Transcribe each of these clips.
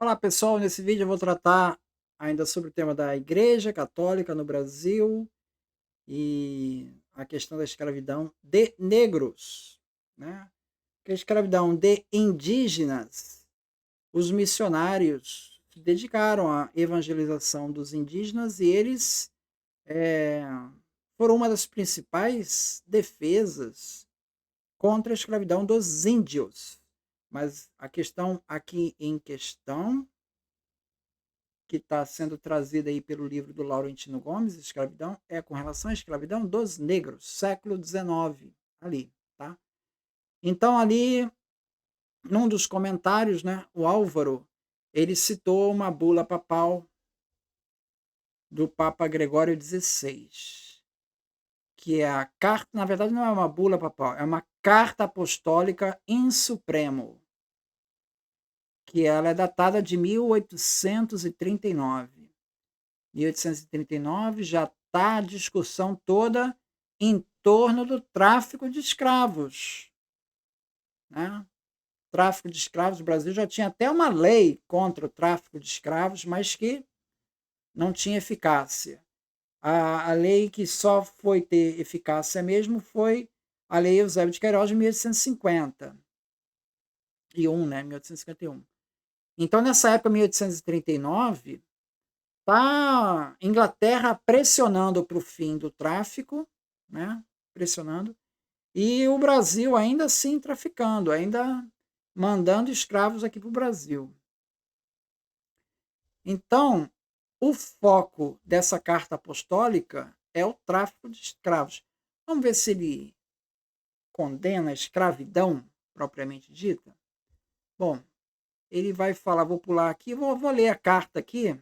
Olá pessoal, nesse vídeo eu vou tratar ainda sobre o tema da Igreja Católica no Brasil e a questão da escravidão de negros, né? Que a escravidão de indígenas, os missionários se dedicaram à evangelização dos indígenas e eles eh, foram uma das principais defesas contra a escravidão dos índios. Mas a questão aqui em questão que está sendo trazida aí pelo livro do Laurentino Gomes, Escravidão, é com relação à escravidão dos negros, século XIX, ali, tá? Então, ali, num dos comentários, né, o Álvaro, ele citou uma bula papal do Papa Gregório XVI, que é a carta, na verdade não é uma bula papal, é uma carta apostólica in supremo, que ela é datada de 1839. 1839 já está a discussão toda em torno do tráfico de escravos, né? Tráfico de escravos, o Brasil já tinha até uma lei contra o tráfico de escravos, mas que não tinha eficácia. A lei que só foi ter eficácia mesmo foi a Lei Eusébio de Queiroz de 1851, né? 1851. Então, nessa época, 1839, tá Inglaterra pressionando para o fim do tráfico, né? Pressionando, e o Brasil ainda assim traficando, ainda mandando escravos aqui para o Brasil. Então, o foco dessa carta apostólica é o tráfico de escravos. Vamos ver se ele condena a escravidão propriamente dita. Bom, ele vai falar, vou pular aqui, vou ler a carta aqui.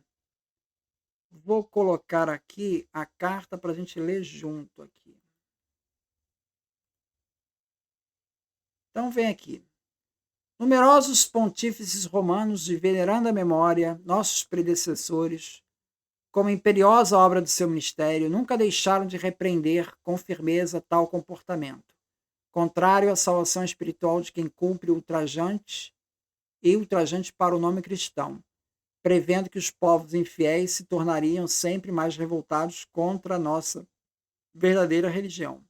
Vou colocar aqui a carta para a gente ler junto aqui. Então vem aqui. Numerosos pontífices romanos de veneranda memória, nossos predecessores, como imperiosa obra do seu ministério, nunca deixaram de repreender com firmeza tal comportamento, contrário à salvação espiritual de quem cumpre ultrajante e ultrajante para o nome cristão, prevendo que os povos infiéis se tornariam sempre mais revoltados contra a nossa verdadeira religião.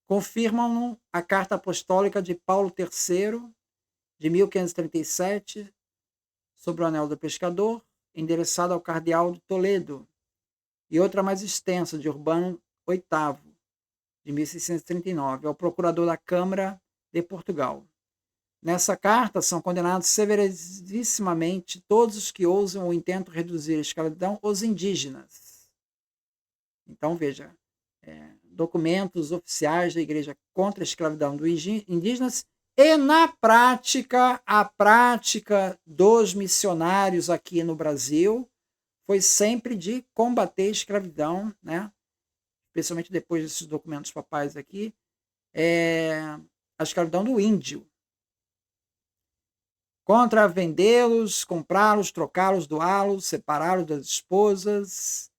Confirmam-no a carta apostólica de Paulo III, de 1537, sobre o Anel do Pescador, endereçada ao cardeal de Toledo, e outra mais extensa, de Urbano VIII, de 1639, ao procurador da Câmara de Portugal. Nessa carta são condenados severíssimamente todos os que ousam ou intentam reduzir a escravidão aos indígenas. Então, veja, documentos oficiais da Igreja contra a escravidão dos indígenas e, na prática, a prática dos missionários aqui no Brasil foi sempre de combater a escravidão, né? Especialmente depois desses documentos papais aqui, a escravidão do índio. Contra vendê-los, comprá-los, trocá-los, doá-los, separá-los das esposas,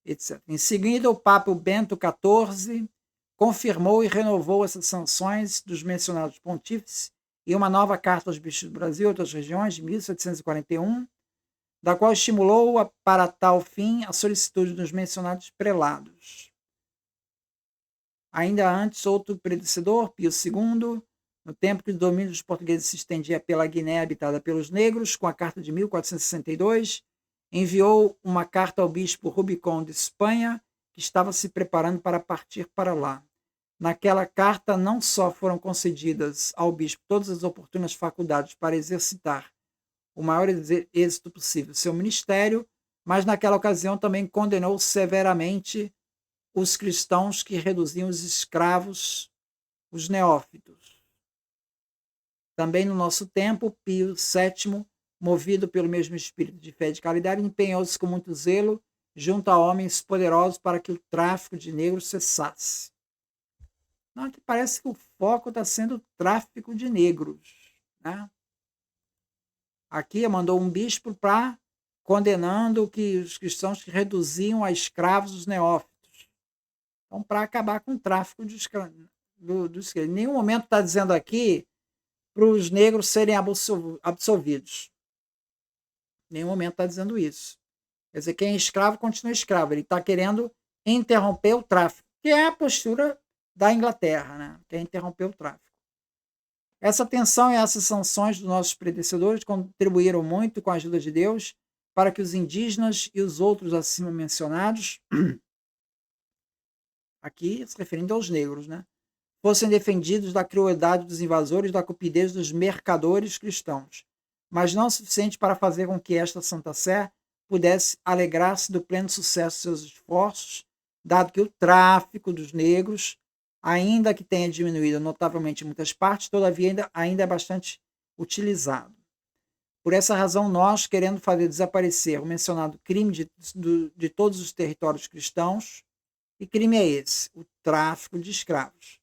etc. Em seguida, o Papa Bento XIV confirmou e renovou essas sanções dos mencionados pontífices e uma nova carta aos bispos do Brasil e outras regiões, de 1741, da qual estimulou para tal fim a solicitude dos mencionados prelados. Ainda antes, outro predecessor, Pio II, no tempo que o domínio dos portugueses se estendia pela Guiné habitada pelos negros, com a carta de 1462, enviou uma carta ao bispo Rubicón de Espanha, que estava se preparando para partir para lá. Naquela carta não só foram concedidas ao bispo todas as oportunas faculdades para exercitar o maior êxito possível seu ministério, mas naquela ocasião também condenou severamente os cristãos que reduziam os escravos, os neófitos. Também no nosso tempo, Pio VII, movido pelo mesmo espírito de fé e de caridade, empenhou-se com muito zelo junto a homens poderosos para que o tráfico de negros cessasse. Não, parece que o foco está sendo o tráfico de negros, né? Aqui mandou um bispo para condenando que os cristãos que reduziam a escravos os neófitos. Então, para acabar com o tráfico de escravos. Em nenhum momento está dizendo aqui para os negros serem absolvidos. Em nenhum momento está dizendo isso. Quer dizer, quem é escravo continua escravo. Ele está querendo interromper o tráfico, que é a postura da Inglaterra, né? Que é interromper o tráfico. Essa tensão e essas sanções dos nossos predecessores contribuíram muito com a ajuda de Deus para que os indígenas e os outros acima mencionados, aqui se referindo aos negros, né, fossem defendidos da crueldade dos invasores e da cupidez dos mercadores cristãos, mas não o suficiente para fazer com que esta Santa Sé pudesse alegrar-se do pleno sucesso de seus esforços, dado que o tráfico dos negros, ainda que tenha diminuído notavelmente em muitas partes, todavia ainda é bastante utilizado. Por essa razão, nós, querendo fazer desaparecer o mencionado crime de todos os territórios cristãos, que crime é esse? O tráfico de escravos.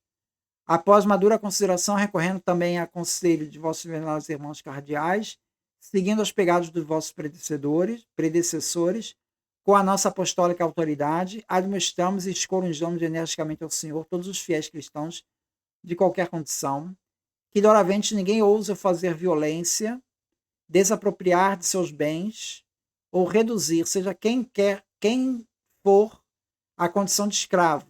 Após madura consideração, recorrendo também a conselho de vossos venerados irmãos cardeais, seguindo os pegados dos vossos predecessores, com a nossa apostólica autoridade, admoestamos e escorunjamos energicamente ao Senhor todos os fiéis cristãos de qualquer condição, que doravante ninguém ousa fazer violência, desapropriar de seus bens ou reduzir, seja quem for, a condição de escravo,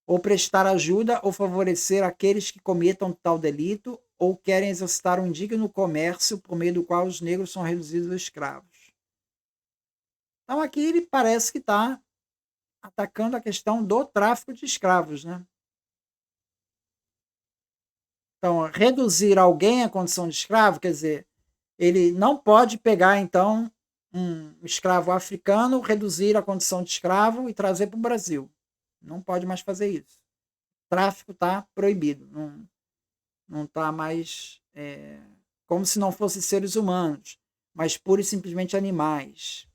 ou prestar ajuda ou favorecer aqueles que cometam tal delito ou querem exercitar um indigno comércio por meio do qual os negros são reduzidos a escravos. Então aqui ele parece que está atacando a questão do tráfico de escravos, né? Então, reduzir alguém à condição de escravo, quer dizer, ele não pode pegar, então, um escravo africano, reduzir a condição de escravo e trazer para o Brasil. Não pode mais fazer isso. O tráfico está proibido. Não está mais como se não fossem seres humanos, mas pura e simplesmente animais.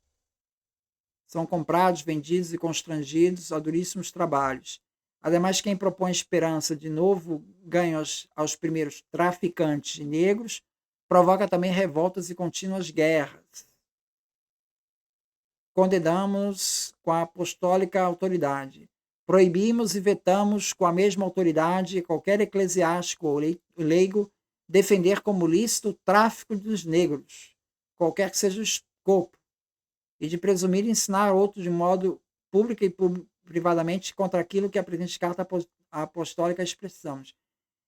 São comprados, vendidos e constrangidos a duríssimos trabalhos. Ademais, quem propõe esperança de novo ganho aos primeiros traficantes de negros provoca também revoltas e contínuas guerras. Condenamos com a apostólica autoridade. Proibimos e vetamos com a mesma autoridade qualquer eclesiástico ou leigo defender como lícito o tráfico dos negros, qualquer que seja o escopo, e de presumir ensinar outros de modo público e privadamente contra aquilo que a presente carta apostólica expressamos.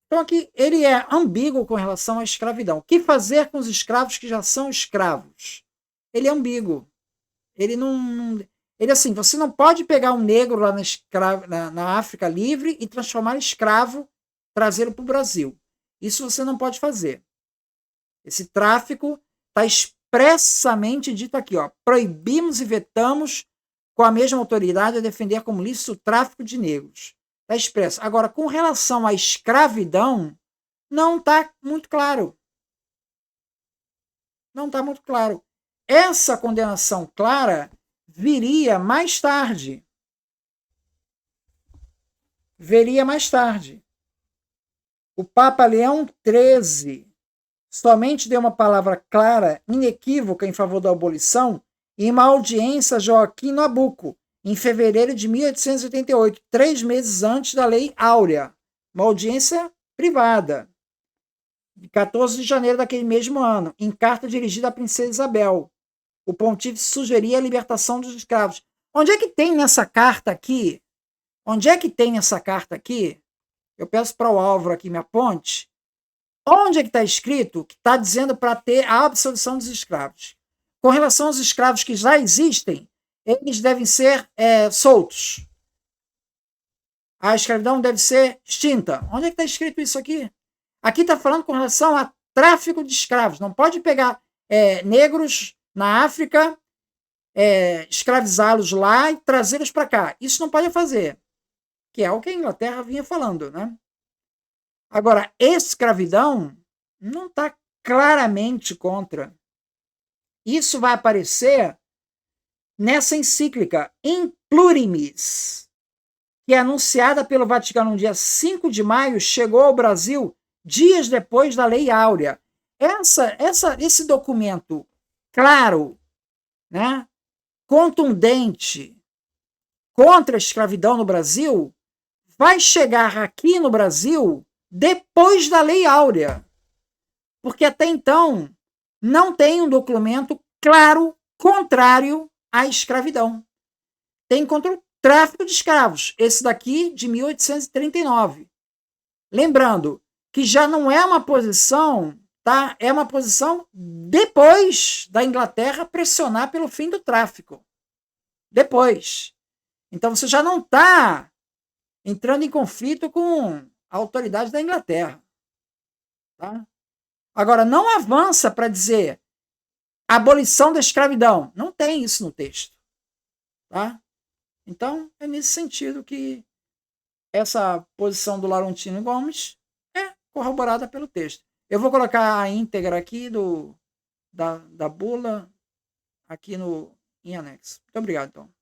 Então aqui ele é ambíguo com relação à escravidão. O que fazer com os escravos que já são escravos? Ele é ambíguo. Ele não ele assim, você não pode pegar um negro lá na África livre e transformar em escravo, trazê-lo para o Brasil. Isso você não pode fazer. Esse tráfico está expressamente dito aqui, ó. Proibimos e vetamos com a mesma autoridade a defender como lícito o tráfico de negros. Está expresso. Agora, com relação à escravidão, não está muito claro. Não está muito claro. Essa condenação clara viria mais tarde. O Papa Leão XIII somente deu uma palavra clara, inequívoca em favor da abolição em uma audiência a Joaquim Nabuco, em fevereiro de 1888, 3 meses antes da Lei Áurea. Uma audiência privada, de 14 de janeiro daquele mesmo ano, em carta dirigida à princesa Isabel. O pontífice sugeria a libertação dos escravos. Onde é que tem nessa carta aqui? Eu peço para o Álvaro aqui me aponte. Onde é que está escrito que está dizendo para ter a absolvição dos escravos? Com relação aos escravos que já existem, eles devem ser soltos. A escravidão deve ser extinta. Onde é que está escrito isso aqui? Aqui está falando com relação a tráfico de escravos. Não pode pegar negros na África, escravizá-los lá e trazê-los para cá. Isso não pode fazer. Que é o que a Inglaterra vinha falando, né? Agora, escravidão não está claramente contra. Isso vai aparecer nessa encíclica In Plurimis, que é anunciada pelo Vaticano no dia 5 de maio, chegou ao Brasil dias depois da Lei Áurea. Esse documento claro, né, contundente contra a escravidão no Brasil, vai chegar aqui no Brasil depois da Lei Áurea. Porque até então não tem um documento claro contrário à escravidão. Tem contra o tráfico de escravos, esse daqui de 1839. Lembrando que já não é uma posição, tá? É uma posição depois da Inglaterra pressionar pelo fim do tráfico. Depois. Então você já não está entrando em conflito com a autoridade da Inglaterra. Tá? Agora, não avança para dizer abolição da escravidão. Não tem isso no texto. Tá? Então, é nesse sentido que essa posição do Laurentino Gomes é corroborada pelo texto. Eu vou colocar a íntegra aqui da bula aqui em anexo. Muito obrigado, então.